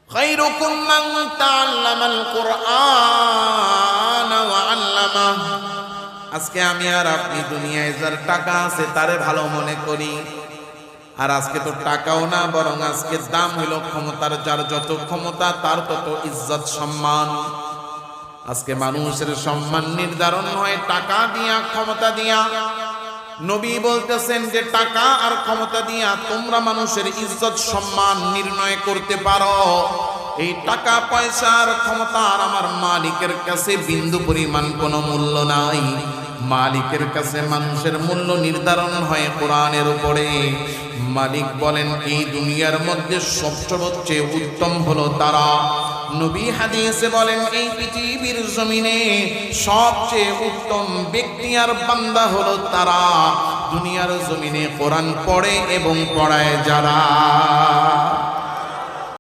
খায়রুকুম মান তাআল্লামাল কুরআন ওয়া আল্লামাহ। আজকে আমি আর আপনি দুনিয়ায় যার টাকা আছে তারে ভালো মনে করি, আর আজকে তো টাকাও না, বরং আজকে দাম হলো ক্ষমতার। যার যত ক্ষমতা তার তত ইজ্জত সম্মান। আজকে মানুষের সম্মান নির্ধারণ হয় টাকা দিয়া, ক্ষমতা দিয়া। নবী বলতেছেন যে টাকা আর ক্ষমতা দিয়া তোমরা মানুষের ইজ্জত সম্মান নির্ণয় করতে পারো। এই টাকা পয়সার ক্ষমতার আমার মালিকের কাছে বিন্দু পরিমাণ কোনো মূল্য নাই। মালিকের কাছে মানুষের মূল্য নির্ধারণ হয় কোরআনের উপরে। মালিক বলেন এই দুনিয়ার মধ্যে সবচেয়ে উত্তম হলো তারা। নবী হাদিসে বলেন এই পৃথিবীর জমিনে সবচেয়ে উত্তম ব্যক্তি আর বান্দা হলো তারা দুনিয়ার জমিনে কোরআন পড়ে এবং পড়ায় যারা।